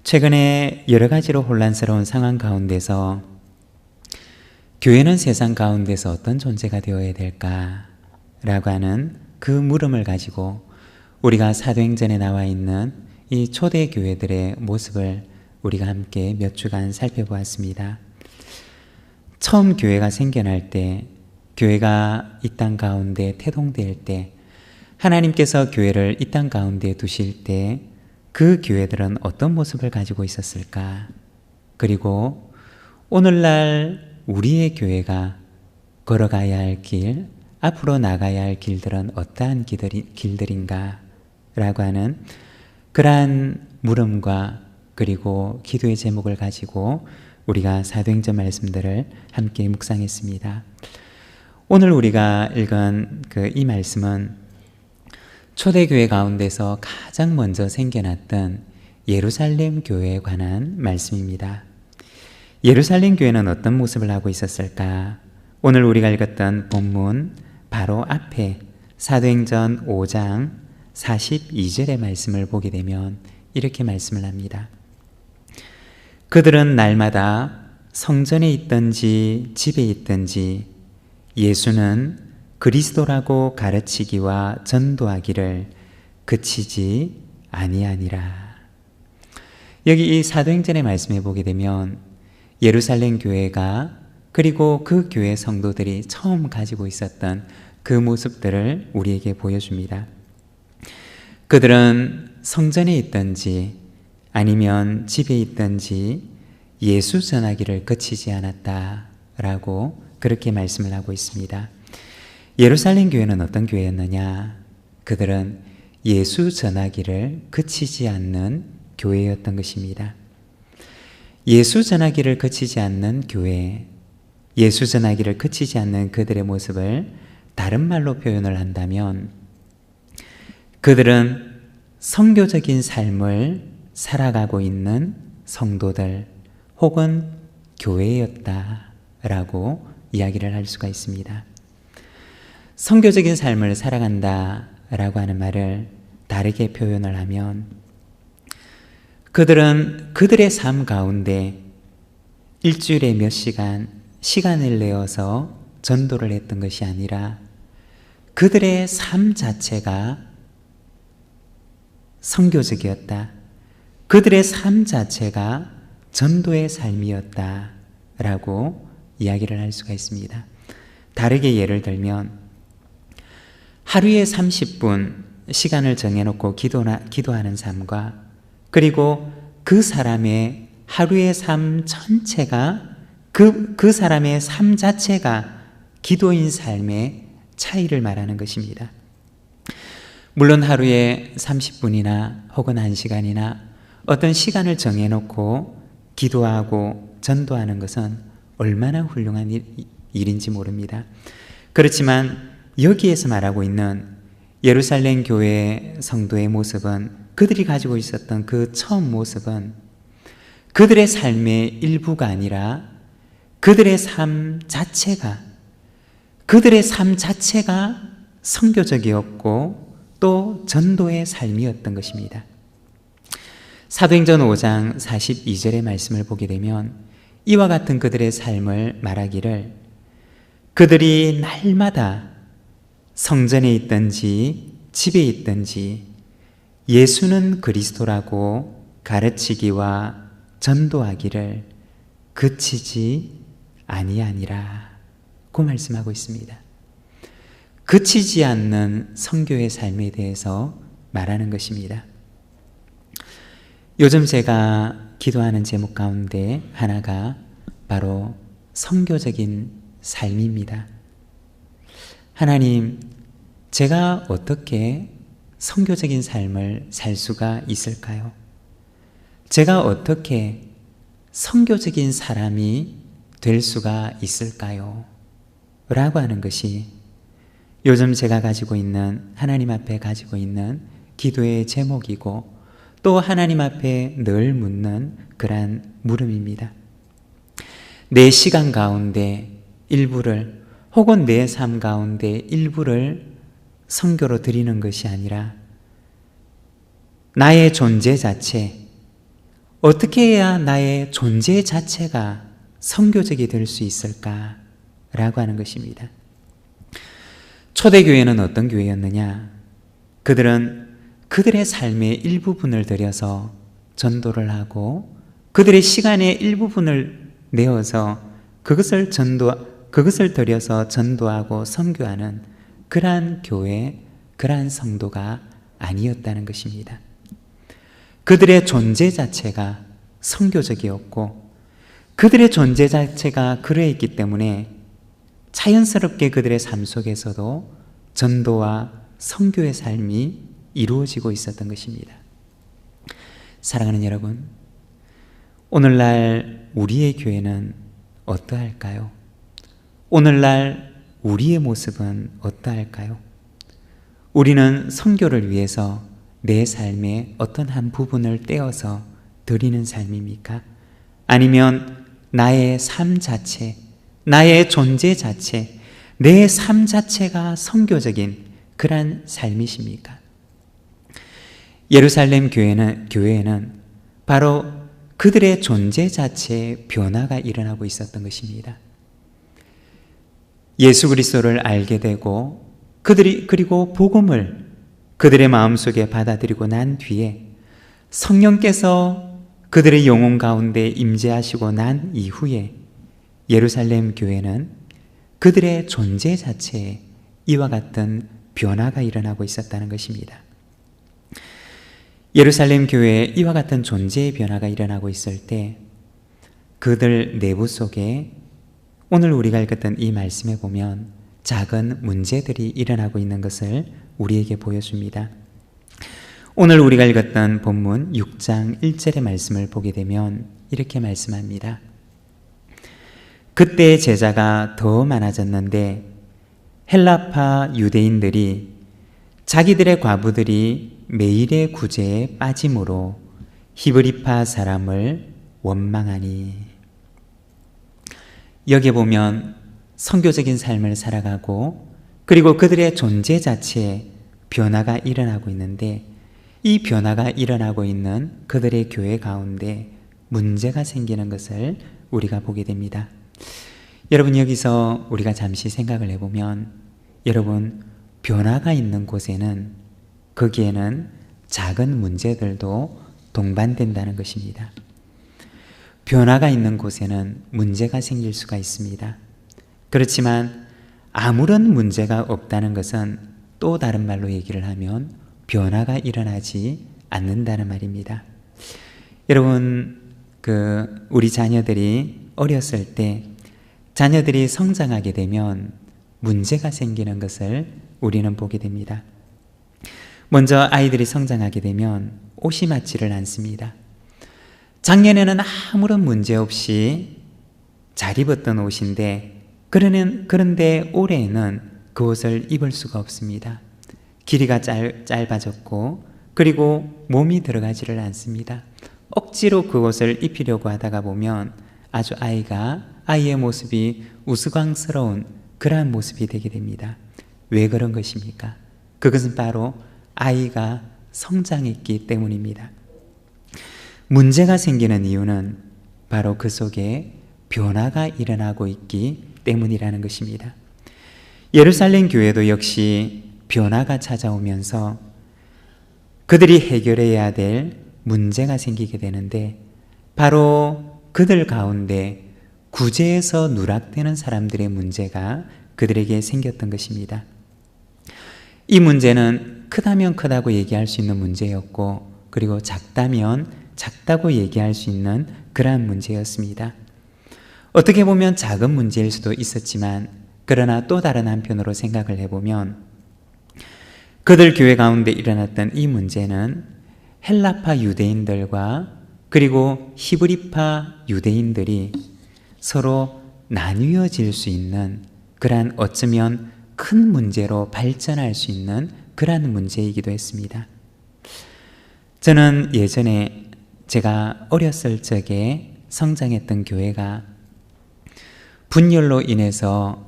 최근에 여러 가지로 혼란스러운 상황 가운데서 교회는 세상 가운데서 어떤 존재가 되어야 될까라고 하는 그 물음을 가지고 우리가 사도행전에 나와 있는 이 초대 교회들의 모습을 우리가 함께 몇 주간 살펴보았습니다. 처음 교회가 생겨날 때, 교회가 이 땅 가운데 태동될 때, 하나님께서 교회를 이 땅 가운데 두실 때 그 교회들은 어떤 모습을 가지고 있었을까? 그리고 오늘날 우리의 교회가 걸어가야 할 길, 앞으로 나가야 할 길들은 어떠한 길들인가? 라고 하는 그러한 물음과 그리고 기도의 제목을 가지고 우리가 사도행전 말씀들을 함께 묵상했습니다. 오늘 우리가 읽은 이 말씀은 초대교회 가운데서 가장 먼저 생겨났던 예루살렘 교회에 관한 말씀입니다. 예루살렘 교회는 어떤 모습을 하고 있었을까? 오늘 우리가 읽었던 본문 바로 앞에 사도행전 5장 42절의 말씀을 보게 되면 이렇게 말씀을 합니다. 그들은 날마다 성전에 있든지 집에 있든지 예수는 그리스도라고 가르치기와 전도하기를 그치지 아니하니라. 여기 이 사도행전의 말씀에 보게 되면 예루살렘 교회가 그리고 그 교회 성도들이 처음 가지고 있었던 그 모습들을 우리에게 보여줍니다. 그들은 성전에 있든지 아니면 집에 있든지 예수 전하기를 그치지 않았다라고 그렇게 말씀을 하고 있습니다. 예루살렘 교회는 어떤 교회였느냐? 그들은 예수 전하기를 그치지 않는 교회였던 것입니다. 예수 전하기를 그치지 않는 교회, 예수 전하기를 그치지 않는 그들의 모습을 다른 말로 표현을 한다면 그들은 선교적인 삶을 살아가고 있는 성도들 혹은 교회였다라고 이야기를 할 수가 있습니다. 선교적인 삶을 살아간다라고 하는 말을 다르게 표현을 하면 그들은 그들의 삶 가운데 일주일에 몇 시간을 내어서 전도를 했던 것이 아니라 그들의 삶 자체가 선교적이었다. 그들의 삶 자체가 전도의 삶이었다라고 이야기를 할 수가 있습니다. 다르게 예를 들면 하루에 30분 시간을 정해놓고 기도하는 삶과 그리고 그 사람의 하루의 삶 전체가 그 사람의 삶 자체가 기도인 삶의 차이를 말하는 것입니다. 물론 하루에 30분이나 혹은 1시간이나 어떤 시간을 정해놓고 기도하고 전도하는 것은 얼마나 훌륭한 일인지 모릅니다. 그렇지만 여기에서 말하고 있는 예루살렘 교회 성도의 모습은 그들이 가지고 있었던 그 처음 모습은 그들의 삶의 일부가 아니라 그들의 삶 자체가 선교적이었고 또 전도의 삶이었던 것입니다. 사도행전 5장 42절의 말씀을 보게 되면 이와 같은 그들의 삶을 말하기를 그들이 날마다 성전에 있든지 집에 있든지 예수는 그리스도라고 가르치기와 전도하기를 그치지 아니하니라 고 말씀하고 있습니다. 그치지 않는 선교의 삶에 대해서 말하는 것입니다. 요즘 제가 기도하는 제목 가운데 하나가 바로 선교적인 삶입니다. 하나님, 제가 어떻게 선교적인 삶을 살 수가 있을까요? 제가 어떻게 선교적인 사람이 될 수가 있을까요? 라고 하는 것이 요즘 제가 가지고 있는, 하나님 앞에 가지고 있는 기도의 제목이고 또 하나님 앞에 늘 묻는 그러한 물음입니다. 내 시간 가운데 일부를 혹은 내 삶 가운데 일부를 선교로 드리는 것이 아니라 나의 존재 자체, 어떻게 해야 나의 존재 자체가 선교적이 될 수 있을까라고 하는 것입니다. 초대교회는 어떤 교회였느냐? 그들은 그들의 삶의 일부분을 들여서 전도를 하고 그들의 시간의 일부분을 내어서 그것을 들여서 전도하고 선교하는 그러한 교회, 그러한 성도가 아니었다는 것입니다. 그들의 존재 자체가 선교적이었고 그들의 존재 자체가 그러했기 때문에 자연스럽게 그들의 삶 속에서도 전도와 선교의 삶이 이루어지고 있었던 것입니다. 사랑하는 여러분, 오늘날 우리의 교회는 어떠할까요? 오늘날 우리의 모습은 어떠할까요? 우리는 선교를 위해서 내 삶의 어떤 한 부분을 떼어서 드리는 삶입니까? 아니면 나의 삶 자체, 나의 존재 자체, 내 삶 자체가 선교적인 그러한 삶이십니까? 예루살렘 교회에는 바로 그들의 존재 자체의 변화가 일어나고 있었던 것입니다. 예수 그리스도를 알게 되고 그리고 복음을 그들의 마음속에 받아들이고 난 뒤에 성령께서 그들의 영혼 가운데 임재하시고 난 이후에 예루살렘 교회는 그들의 존재 자체에 이와 같은 변화가 일어나고 있었다는 것입니다. 예루살렘 교회에 이와 같은 존재의 변화가 일어나고 있을 때 그들 내부 속에 오늘 우리가 읽었던 이 말씀에 보면 작은 문제들이 일어나고 있는 것을 우리에게 보여줍니다. 오늘 우리가 읽었던 본문 6장 1절의 말씀을 보게 되면 이렇게 말씀합니다. 그때 제자가 더 많아졌는데 헬라파 유대인들이 자기들의 과부들이 매일의 구제에 빠짐으로 히브리파 사람을 원망하니. 여기에 보면 선교적인 삶을 살아가고 그리고 그들의 존재 자체에 변화가 일어나고 있는데 이 변화가 일어나고 있는 그들의 교회 가운데 문제가 생기는 것을 우리가 보게 됩니다. 여러분, 여기서 우리가 잠시 생각을 해보면 여러분, 변화가 있는 곳에는 거기에는 작은 문제들도 동반된다는 것입니다. 변화가 있는 곳에는 문제가 생길 수가 있습니다. 그렇지만 아무런 문제가 없다는 것은 또 다른 말로 얘기를 하면 변화가 일어나지 않는다는 말입니다. 여러분, 우리 자녀들이 어렸을 때 자녀들이 성장하게 되면 문제가 생기는 것을 우리는 보게 됩니다. 먼저 아이들이 성장하게 되면 옷이 맞지를 않습니다. 작년에는 아무런 문제 없이 잘 입었던 옷인데 그런데 올해는 그 옷을 입을 수가 없습니다. 길이가 짧아졌고 그리고 몸이 들어가지를 않습니다. 억지로 그 옷을 입히려고 하다가 보면 아주 아이의 모습이 우스꽝스러운 그러한 모습이 되게 됩니다. 왜 그런 것입니까? 그것은 바로 아이가 성장했기 때문입니다. 문제가 생기는 이유는 바로 그 속에 변화가 일어나고 있기 때문이라는 것입니다. 예루살렘 교회도 역시 변화가 찾아오면서 그들이 해결해야 될 문제가 생기게 되는데 바로 그들 가운데 구제에서 누락되는 사람들의 문제가 그들에게 생겼던 것입니다. 이 문제는 크다면 크다고 얘기할 수 있는 문제였고 그리고 작다면 작다고 얘기할 수 있는 그러한 문제였습니다. 어떻게 보면 작은 문제일 수도 있었지만 그러나 또 다른 한편으로 생각을 해보면 그들 교회 가운데 일어났던 이 문제는 헬라파 유대인들과 그리고 히브리파 유대인들이 서로 나뉘어질 수 있는 그러한 어쩌면 큰 문제로 발전할 수 있는 그러한 문제이기도 했습니다. 저는 예전에 제가 어렸을 적에 성장했던 교회가 분열로 인해서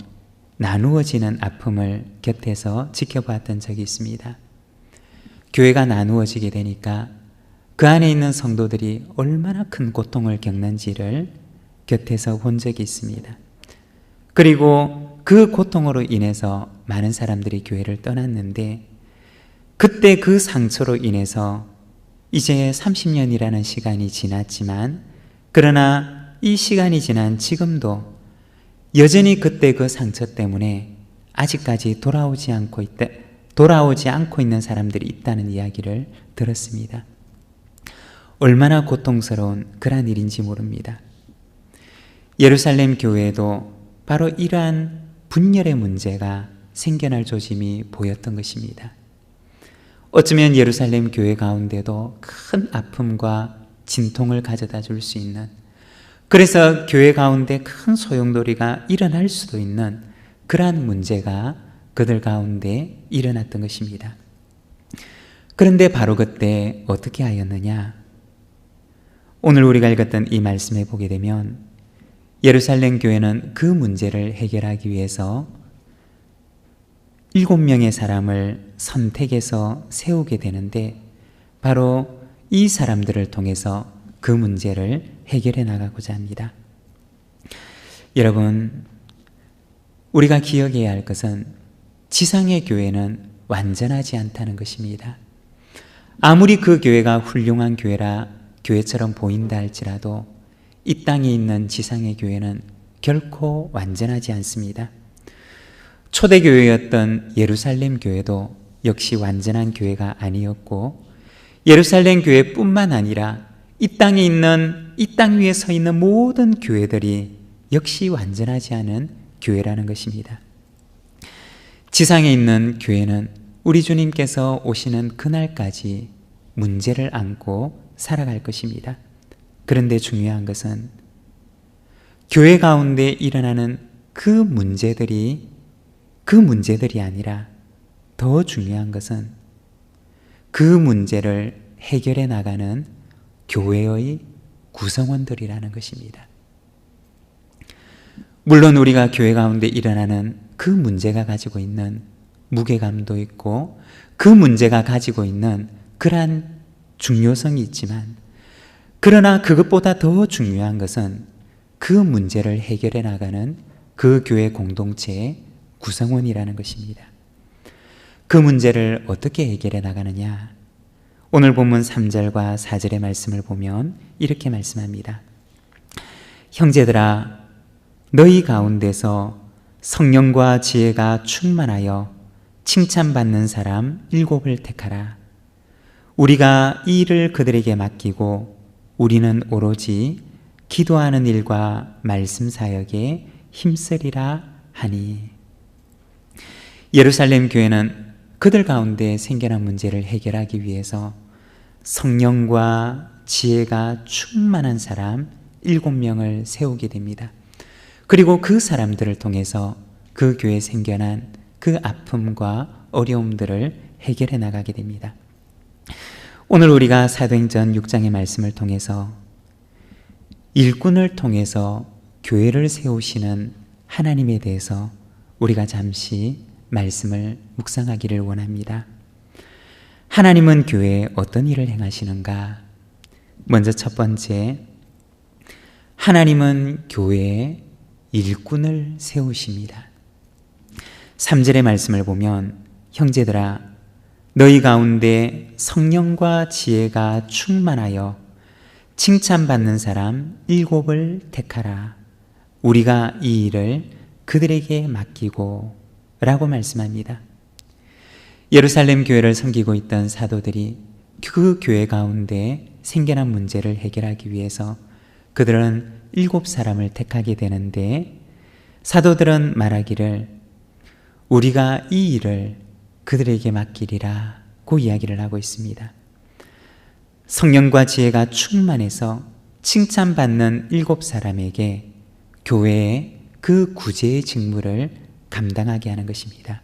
나누어지는 아픔을 곁에서 지켜보았던 적이 있습니다. 교회가 나누어지게 되니까 그 안에 있는 성도들이 얼마나 큰 고통을 겪는지를 곁에서 본 적이 있습니다. 그리고 그 고통으로 인해서 많은 사람들이 교회를 떠났는데, 그때 그 상처로 인해서 이제 30년이라는 시간이 지났지만, 그러나 이 시간이 지난 지금도 여전히 그때 그 상처 때문에 아직까지 돌아오지 않고 있는 사람들이 있다는 이야기를 들었습니다. 얼마나 고통스러운 그러한 일인지 모릅니다. 예루살렘 교회에도 바로 이러한 분열의 문제가 생겨날 조짐이 보였던 것입니다. 어쩌면 예루살렘 교회 가운데도 큰 아픔과 진통을 가져다 줄 수 있는, 그래서 교회 가운데 큰 소용돌이가 일어날 수도 있는 그러한 문제가 그들 가운데 일어났던 것입니다. 그런데 바로 그때 어떻게 하였느냐? 오늘 우리가 읽었던 이 말씀에 보게 되면 예루살렘 교회는 그 문제를 해결하기 위해서 7명의 사람을 선택해서 세우게 되는데, 바로 이 사람들을 통해서 그 문제를 해결해 나가고자 합니다. 여러분, 우리가 기억해야 할 것은 지상의 교회는 완전하지 않다는 것입니다. 아무리 그 교회가 훌륭한 교회처럼 보인다 할지라도 이 땅에 있는 지상의 교회는 결코 완전하지 않습니다. 초대교회였던 예루살렘 교회도 역시 완전한 교회가 아니었고, 예루살렘 교회뿐만 아니라 이 땅 위에 서 있는 모든 교회들이 역시 완전하지 않은 교회라는 것입니다. 지상에 있는 교회는 우리 주님께서 오시는 그날까지 문제를 안고 살아갈 것입니다. 그런데 중요한 것은 교회 가운데 일어나는 그 문제들이 아니라, 더 중요한 것은 그 문제를 해결해 나가는 교회의 구성원들이라는 것입니다. 물론 우리가 교회 가운데 일어나는 그 문제가 가지고 있는 무게감도 있고, 그 문제가 가지고 있는 그러한 중요성이 있지만, 그러나 그것보다 더 중요한 것은 그 문제를 해결해 나가는 그 교회 공동체의 구성원이라는 것입니다. 그 문제를 어떻게 해결해 나가느냐? 오늘 본문 3절과 4절의 말씀을 보면 이렇게 말씀합니다. 형제들아, 너희 가운데서 성령과 지혜가 충만하여 칭찬받는 사람 7을 택하라. 우리가 이 일을 그들에게 맡기고 우리는 오로지 기도하는 일과 말씀 사역에 힘쓰리라 하니. 예루살렘 교회는 그들 가운데 생겨난 문제를 해결하기 위해서 성령과 지혜가 충만한 사람 7명을 세우게 됩니다. 그리고 그 사람들을 통해서 그 교회에 생겨난 그 아픔과 어려움들을 해결해 나가게 됩니다. 오늘 우리가 사도행전 6장의 말씀을 통해서 일꾼을 통해서 교회를 세우시는 하나님에 대해서 우리가 잠시 말씀을 묵상하기를 원합니다. 하나님은 교회에 어떤 일을 행하시는가? 먼저 첫 번째, 하나님은 교회에 일꾼을 세우십니다. 3절의 말씀을 보면 형제들아, 너희 가운데 성령과 지혜가 충만하여 칭찬받는 사람 7을 택하라. 우리가 이 일을 그들에게 맡기고 라고 말씀합니다. 예루살렘 교회를 섬기고 있던 사도들이 그 교회 가운데 생겨난 문제를 해결하기 위해서 그들은 7사람을 택하게 되는데, 사도들은 말하기를 우리가 이 일을 그들에게 맡기리라 고 이야기를 하고 있습니다. 성령과 지혜가 충만해서 칭찬받는 7사람에게 교회의 그 구제의 직무를 감당하게 하는 것입니다.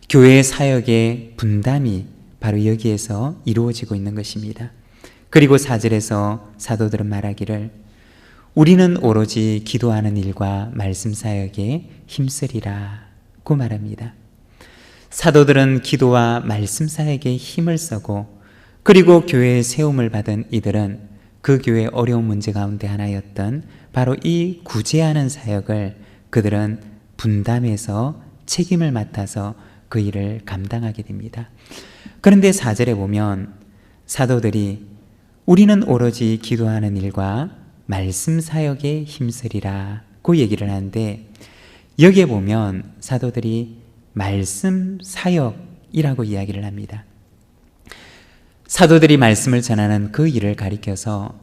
교회의 사역의 분담이 바로 여기에서 이루어지고 있는 것입니다. 그리고 4절에서 사도들은 말하기를 우리는 오로지 기도하는 일과 말씀 사역에 힘쓰리라 고 말합니다. 사도들은 기도와 말씀 사역에 힘을 쓰고 그리고 교회에 세움을 받은 이들은 그 교회의 어려운 문제 가운데 하나였던 바로 이 구제하는 사역을 그들은 분담해서 책임을 맡아서 그 일을 감당하게 됩니다. 그런데 4절에 보면 사도들이 우리는 오로지 기도하는 일과 말씀 사역에 힘쓰리라 고 얘기를 하는데, 여기에 보면 사도들이 말씀 사역이라고 이야기를 합니다. 사도들이 말씀을 전하는 그 일을 가리켜서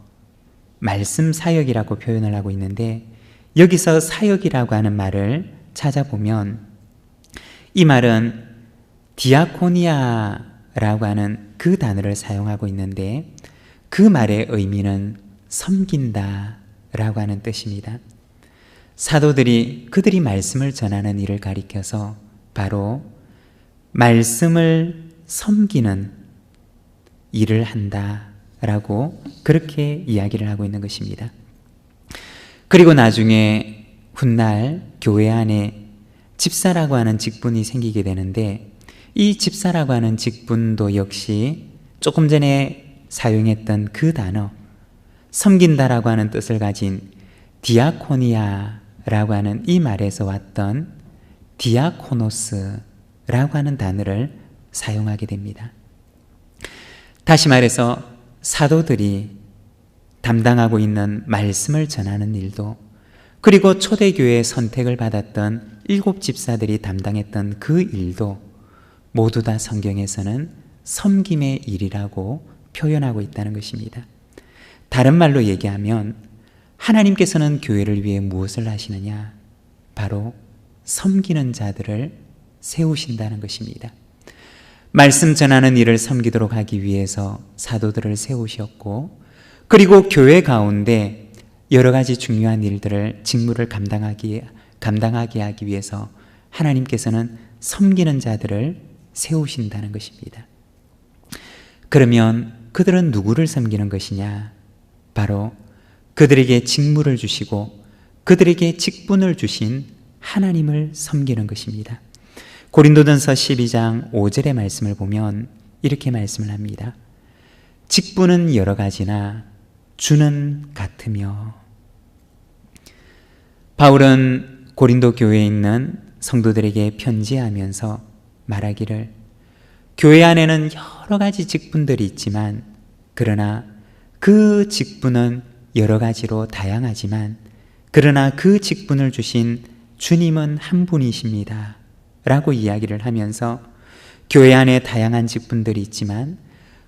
말씀 사역이라고 표현을 하고 있는데, 여기서 사역이라고 하는 말을 찾아보면 이 말은 디아코니아라고 하는 그 단어를 사용하고 있는데, 그 말의 의미는 섬긴다 라고 하는 뜻입니다. 사도들이 그들이 말씀을 전하는 일을 가리켜서 바로 말씀을 섬기는 일을 한다 라고 그렇게 이야기를 하고 있는 것입니다. 그리고 나중에 훗날 교회 안에 집사라고 하는 직분이 생기게 되는데, 이 집사라고 하는 직분도 역시 조금 전에 사용했던 그 단어, 섬긴다라고 하는 뜻을 가진 디아코니아라고 하는 이 말에서 왔던 디아코노스라고 하는 단어를 사용하게 됩니다. 다시 말해서 사도들이 담당하고 있는 말씀을 전하는 일도, 그리고 초대교회의 선택을 받았던 7 집사들이 담당했던 그 일도 모두 다 성경에서는 섬김의 일이라고 표현하고 있다는 것입니다. 다른 말로 얘기하면 하나님께서는 교회를 위해 무엇을 하시느냐? 바로 섬기는 자들을 세우신다는 것입니다. 말씀 전하는 일을 섬기도록 하기 위해서 사도들을 세우셨고, 그리고 교회 가운데 여러 가지 중요한 일들을, 직무를 감당하게 하기 위해서 하나님께서는 섬기는 자들을 세우신다는 것입니다. 그러면 그들은 누구를 섬기는 것이냐? 바로 그들에게 직무를 주시고 그들에게 직분을 주신 하나님을 섬기는 것입니다. 고린도전서 12장 5절의 말씀을 보면 이렇게 말씀을 합니다. 직분은 여러 가지나 주는 같으며. 바울은 고린도 교회에 있는 성도들에게 편지하면서 말하기를, 교회 안에는 여러 가지 직분들이 있지만, 그러나 그 직분은 여러 가지로 다양하지만, 그러나 그 직분을 주신 주님은 한 분이십니다 라고 이야기를 하면서, 교회 안에 다양한 직분들이 있지만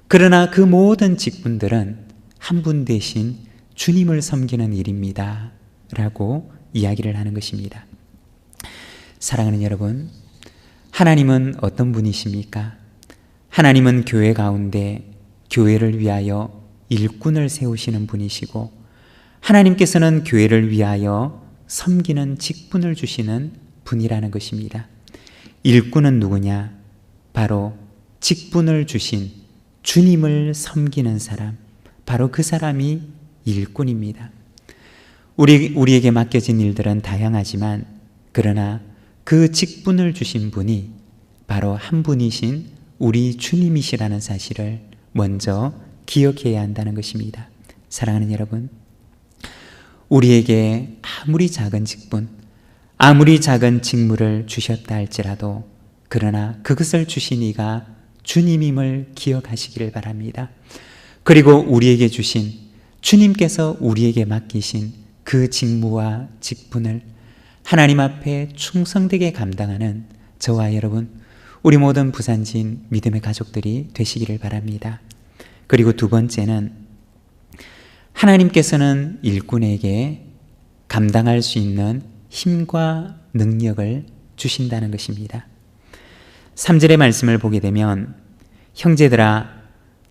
그러나 그 모든 직분들은 한 분 대신 주님을 섬기는 일입니다 라고 이야기를 하는 것입니다. 사랑하는 여러분, 하나님은 어떤 분이십니까? 하나님은 교회 가운데 교회를 위하여 일꾼을 세우시는 분이시고, 하나님께서는 교회를 위하여 섬기는 직분을 주시는 분이라는 것입니다. 일꾼은 누구냐? 바로 직분을 주신 주님을 섬기는 사람, 바로 그 사람이 일꾼입니다. 우리에게 맡겨진 일들은 다양하지만, 그러나 그 직분을 주신 분이 바로 한 분이신 우리 주님이시라는 사실을 먼저 기억해야 한다는 것입니다. 사랑하는 여러분, 우리에게 아무리 작은 직분, 아무리 작은 직무를 주셨다 할지라도, 그러나 그것을 주신 이가 주님임을 기억하시기를 바랍니다. 그리고 우리에게 주신, 주님께서 우리에게 맡기신 그 직무와 직분을 하나님 앞에 충성되게 감당하는 저와 여러분, 우리 모든 부산진 믿음의 가족들이 되시기를 바랍니다. 그리고 두 번째는, 하나님께서는 일꾼에게 감당할 수 있는 힘과 능력을 주신다는 것입니다. 3절의 말씀을 보게 되면, 형제들아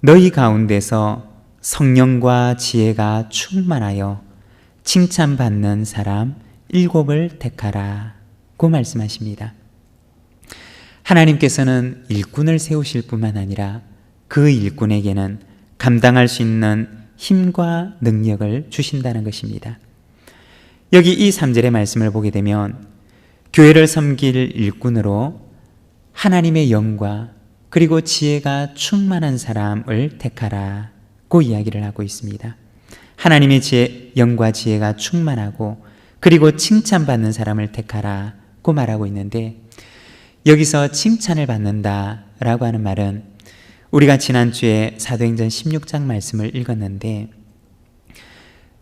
너희 가운데서 성령과 지혜가 충만하여 칭찬받는 사람 7을 택하라 고 말씀하십니다. 하나님께서는 일꾼을 세우실 뿐만 아니라 그 일꾼에게는 감당할 수 있는 힘과 능력을 주신다는 것입니다. 여기 이 3절의 말씀을 보게 되면, 교회를 섬길 일꾼으로 하나님의 영과 그리고 지혜가 충만한 사람을 택하라고 이야기를 하고 있습니다. 하나님의 지혜, 영과 지혜가 충만하고 그리고 칭찬받는 사람을 택하라고 말하고 있는데, 여기서 칭찬을 받는다라고 하는 말은 우리가 지난주에 사도행전 16장 말씀을 읽었는데,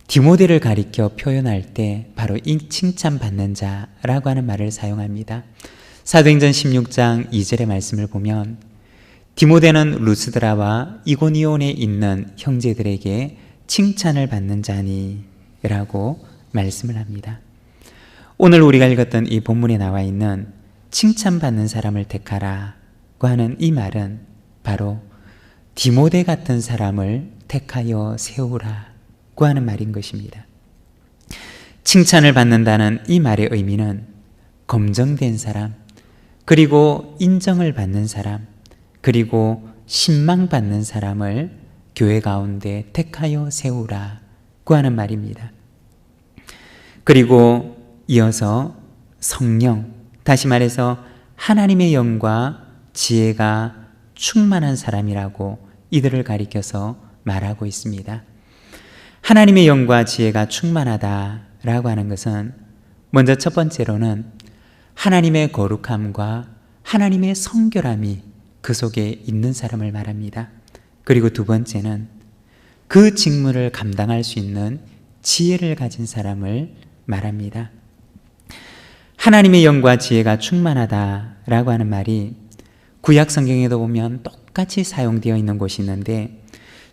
디모데를 가리켜 표현할 때 바로 이 칭찬받는 자라고 하는 말을 사용합니다. 사도행전 16장 2절의 말씀을 보면 디모데는 루스드라와 이고니온에 있는 형제들에게 칭찬을 받는 자니 라고 말씀을 합니다. 오늘 우리가 읽었던 이 본문에 나와 있는 칭찬받는 사람을 택하라고 하는 이 말은 바로 디모데 같은 사람을 택하여 세우라고 하는 말인 것입니다. 칭찬을 받는다는 이 말의 의미는 검증된 사람, 그리고 인정을 받는 사람, 그리고 신망받는 사람을 교회 가운데 택하여 세우라고 하는 말입니다. 그리고 이어서 성령, 다시 말해서 하나님의 영과 지혜가 충만한 사람이라고 이들을 가리켜서 말하고 있습니다. 하나님의 영과 지혜가 충만하다라고 하는 것은 먼저 첫 번째로는 하나님의 거룩함과 하나님의 성결함이 그 속에 있는 사람을 말합니다. 그리고 두 번째는 그 직무를 감당할 수 있는 지혜를 가진 사람을 말합니다. 하나님의 영과 지혜가 충만하다라고 하는 말이 구약 성경에도 보면 똑같이 사용되어 있는 곳이 있는데,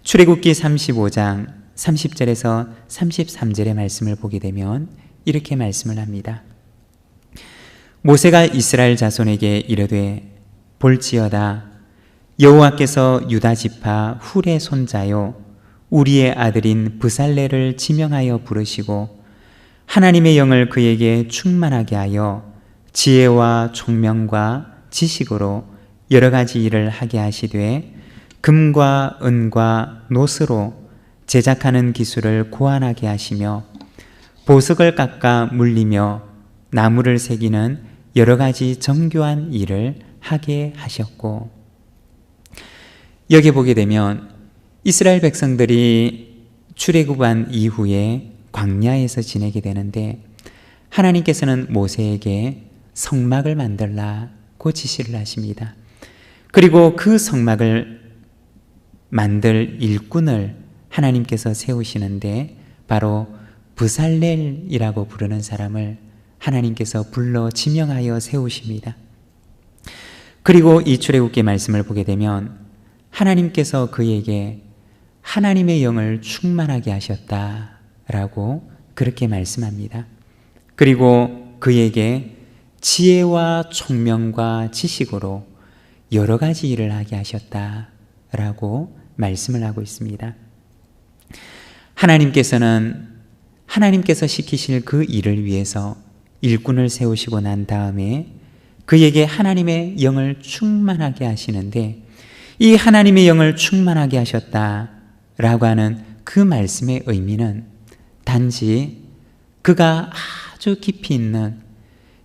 출애굽기 35장 30절에서 33절의 말씀을 보게 되면 이렇게 말씀을 합니다. 모세가 이스라엘 자손에게 이르되 볼지어다 여호와께서 유다 지파 훌의 손자요 우리의 아들인 브살레를 지명하여 부르시고 하나님의 영을 그에게 충만하게 하여 지혜와 총명과 지식으로 여러 가지 일을 하게 하시되 금과 은과 노스로 제작하는 기술을 고안하게 하시며 보석을 깎아 물리며 나무를 새기는 여러 가지 정교한 일을 하게 하셨고, 여기 보게 되면 이스라엘 백성들이 출애굽한 이후에 광야에서 지내게 되는데 하나님께서는 모세에게 성막을 만들라고 지시를 하십니다. 그리고 그 성막을 만들 일꾼을 하나님께서 세우시는데 바로 브살렐이라고 부르는 사람을 하나님께서 불러 지명하여 세우십니다. 그리고 이 출애굽기 말씀을 보게 되면 하나님께서 그에게 하나님의 영을 충만하게 하셨다라고 그렇게 말씀합니다. 그리고 그에게 지혜와 총명과 지식으로 여러 가지 일을 하게 하셨다라고 말씀을 하고 있습니다. 하나님께서 시키실 그 일을 위해서 일꾼을 세우시고 난 다음에 그에게 하나님의 영을 충만하게 하시는데, 이 하나님의 영을 충만하게 하셨다라고 하는 그 말씀의 의미는 단지 그가 아주 깊이 있는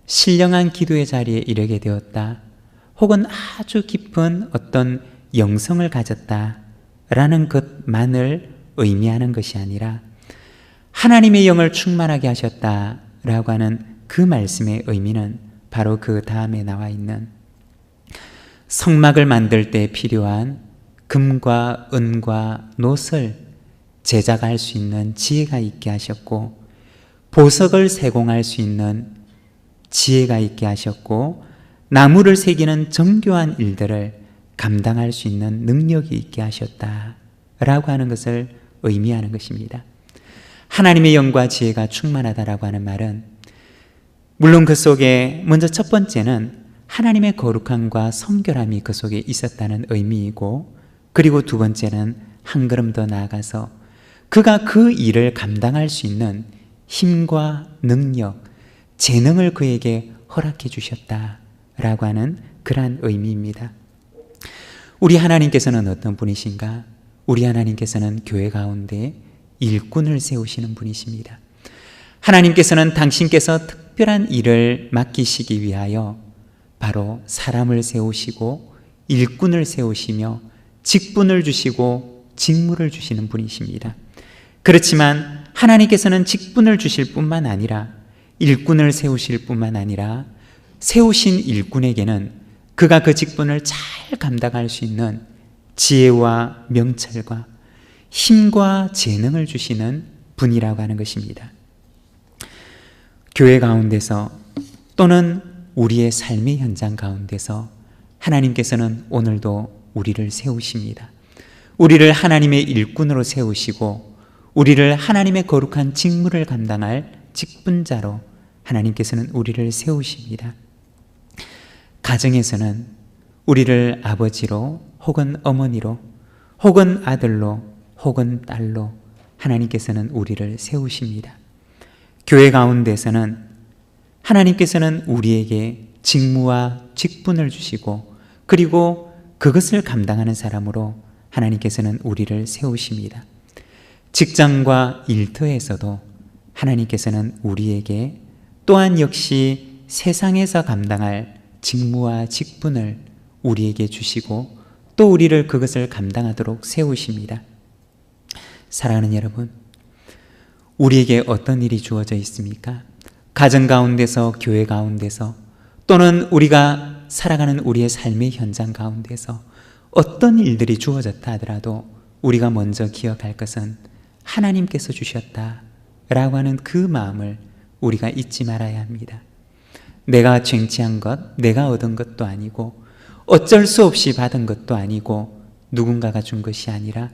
신령한 기도의 자리에 이르게 되었다, 혹은 아주 깊은 어떤 영성을 가졌다라는 것만을 의미하는 것이 아니라 하나님의 영을 충만하게 하셨다라고 하는 그 말씀의 의미는 바로 그 다음에 나와 있는 성막을 만들 때 필요한 금과 은과 놋을 제작할 수 있는 지혜가 있게 하셨고, 보석을 세공할 수 있는 지혜가 있게 하셨고, 나무를 새기는 정교한 일들을 감당할 수 있는 능력이 있게 하셨다라고 하는 것을 의미하는 것입니다. 하나님의 영과 지혜가 충만하다라고 하는 말은 물론 그 속에 먼저 첫 번째는 하나님의 거룩함과 성결함이 그 속에 있었다는 의미이고, 그리고 두 번째는 한 걸음 더 나아가서 그가 그 일을 감당할 수 있는 힘과 능력, 재능을 그에게 허락해 주셨다라고 하는 그러한 의미입니다. 우리 하나님께서는 어떤 분이신가? 우리 하나님께서는 교회 가운데 일꾼을 세우시는 분이십니다. 하나님께서는 당신께서 특별한 일을 맡기시기 위하여 바로 사람을 세우시고 일꾼을 세우시며 직분을 주시고 직무를 주시는 분이십니다. 그렇지만 하나님께서는 직분을 주실 뿐만 아니라 일꾼을 세우실 뿐만 아니라 세우신 일꾼에게는 그가 그 직분을 잘 감당할 수 있는 지혜와 명철과 힘과 재능을 주시는 분이라고 하는 것입니다. 교회 가운데서 또는 우리의 삶의 현장 가운데서 하나님께서는 오늘도 우리를 세우십니다. 우리를 하나님의 일꾼으로 세우시고 우리를 하나님의 거룩한 직무를 감당할 직분자로 하나님께서는 우리를 세우십니다. 가정에서는 우리를 아버지로 혹은 어머니로 혹은 아들로 혹은 딸로 하나님께서는 우리를 세우십니다. 교회 가운데서는 하나님께서는 우리에게 직무와 직분을 주시고 그리고 그것을 감당하는 사람으로 하나님께서는 우리를 세우십니다. 직장과 일터에서도 하나님께서는 우리에게 또한 역시 세상에서 감당할 직무와 직분을 우리에게 주시고 또 우리를 그것을 감당하도록 세우십니다. 사랑하는 여러분, 우리에게 어떤 일이 주어져 있습니까? 가정 가운데서, 교회 가운데서 또는 우리가 살아가는 우리의 삶의 현장 가운데서 어떤 일들이 주어졌다 하더라도 우리가 먼저 기억할 것은 하나님께서 주셨다라고 하는 그 마음을 우리가 잊지 말아야 합니다. 내가 쟁취한 것, 내가 얻은 것도 아니고 어쩔 수 없이 받은 것도 아니고 누군가가 준 것이 아니라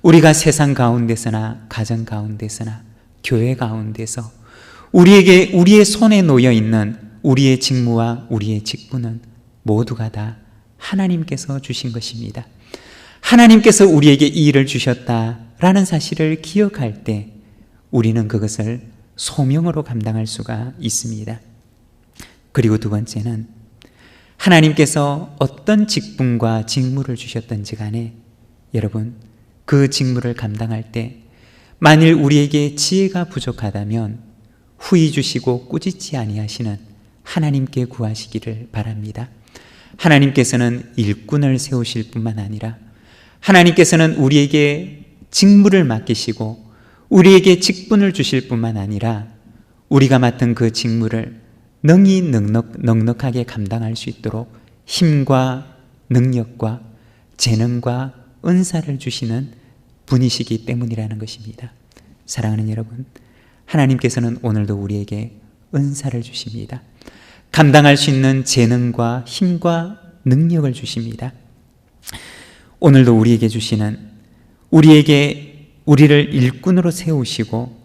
우리가 세상 가운데서나 가정 가운데서나 교회 가운데서 우리에게 우리의 손에 놓여 있는 우리의 직무와 우리의 직분은 모두가 다 하나님께서 주신 것입니다. 하나님께서 우리에게 이 일을 주셨다라는 사실을 기억할 때 우리는 그것을 소명으로 감당할 수가 있습니다. 그리고 두 번째는 하나님께서 어떤 직분과 직무를 주셨든지 간에 여러분 그 직무를 감당할 때 만일 우리에게 지혜가 부족하다면 후히 주시고 꾸짖지 아니하시는 하나님께 구하시기를 바랍니다. 하나님께서는 일꾼을 세우실 뿐만 아니라 하나님께서는 우리에게 직무를 맡기시고 우리에게 직분을 주실 뿐만 아니라 우리가 맡은 그 직무를 능히 넉넉하게 감당할 수 있도록 힘과 능력과 재능과 은사를 주시는 분이시기 때문이라는 것입니다. 사랑하는 여러분, 하나님께서는 오늘도 우리에게 은사를 주십니다. 감당할 수 있는 재능과 힘과 능력을 주십니다. 오늘도 우리에게 주시는 우리를 일꾼으로 세우시고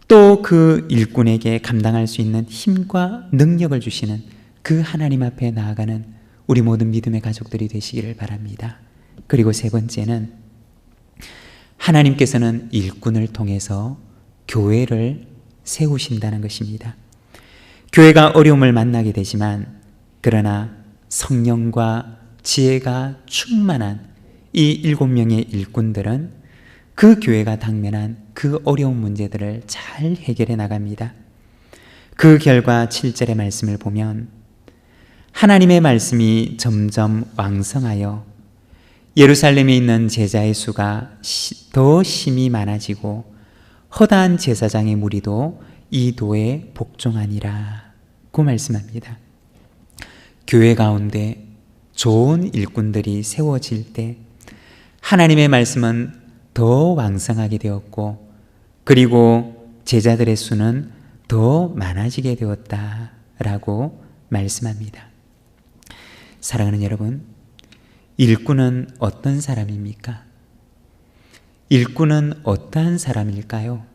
또 그 일꾼에게 감당할 수 있는 힘과 능력을 주시는 그 하나님 앞에 나아가는 우리 모든 믿음의 가족들이 되시기를 바랍니다. 그리고 세 번째는 하나님께서는 일꾼을 통해서 교회를 세우신다는 것입니다. 교회가 어려움을 만나게 되지만 그러나 성령과 지혜가 충만한 이 7명의 일꾼들은 그 교회가 당면한 그 어려운 문제들을 잘 해결해 나갑니다. 그 결과 7절의 말씀을 보면 하나님의 말씀이 점점 왕성하여 예루살렘에 있는 제자의 수가 더 심히 많아지고 허다한 제사장의 무리도 이 도에 복종하니라 고 말씀합니다. 교회 가운데 좋은 일꾼들이 세워질 때 하나님의 말씀은 더 왕성하게 되었고 그리고 제자들의 수는 더 많아지게 되었다라고 말씀합니다. 사랑하는 여러분, 일꾼은 어떤 사람입니까? 일꾼은 어떠한 사람일까요?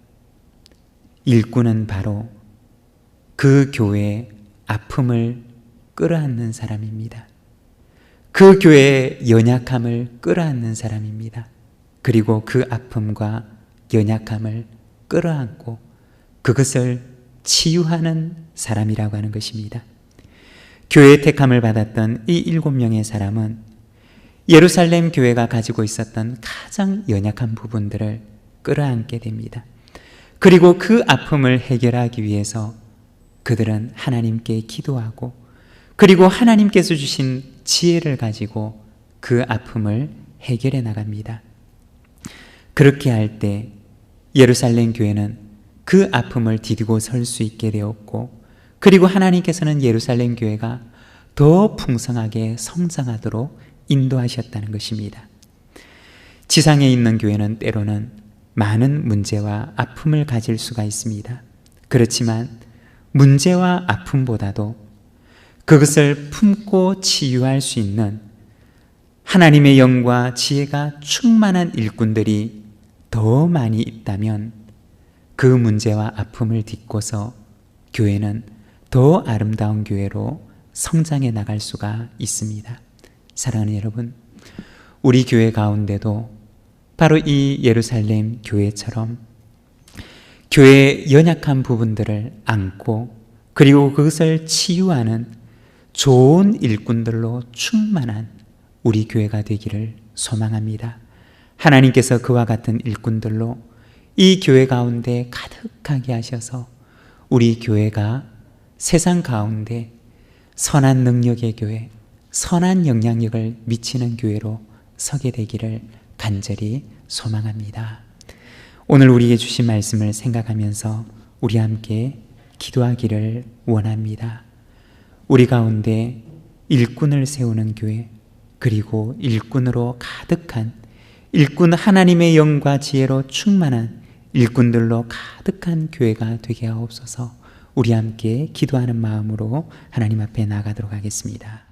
일꾼은 바로 그 교회의 아픔을 끌어안는 사람입니다. 그 교회의 연약함을 끌어안는 사람입니다. 그리고 그 아픔과 연약함을 끌어안고 그것을 치유하는 사람이라고 하는 것입니다. 교회의 택함을 받았던 이 7명의 사람은 예루살렘 교회가 가지고 있었던 가장 연약한 부분들을 끌어안게 됩니다. 그리고 그 아픔을 해결하기 위해서 그들은 하나님께 기도하고 그리고 하나님께서 주신 지혜를 가지고 그 아픔을 해결해 나갑니다. 그렇게 할 때 예루살렘 교회는 그 아픔을 디디고 설 수 있게 되었고, 그리고 하나님께서는 예루살렘 교회가 더 풍성하게 성장하도록 인도하셨다는 것입니다. 지상에 있는 교회는 때로는 많은 문제와 아픔을 가질 수가 있습니다. 그렇지만 문제와 아픔보다도 그것을 품고 치유할 수 있는 하나님의 영과 지혜가 충만한 일꾼들이 더 많이 있다면 그 문제와 아픔을 딛고서 교회는 더 아름다운 교회로 성장해 나갈 수가 있습니다. 사랑하는 여러분, 우리 교회 가운데도 바로 이 예루살렘 교회처럼 교회의 연약한 부분들을 안고 그리고 그것을 치유하는 좋은 일꾼들로 충만한 우리 교회가 되기를 소망합니다. 하나님께서 그와 같은 일꾼들로 이 교회 가운데 가득하게 하셔서 우리 교회가 세상 가운데 선한 능력의 교회, 선한 영향력을 미치는 교회로 서게 되기를 간절히 소망합니다. 오늘 우리에게 주신 말씀을 생각하면서 우리 함께 기도하기를 원합니다. 우리 가운데 일꾼을 세우는 교회, 그리고 일꾼으로 가득한 일꾼, 하나님의 영과 지혜로 충만한 일꾼들로 가득한 교회가 되게 하옵소서. 우리 함께 기도하는 마음으로 하나님 앞에 나가도록 하겠습니다.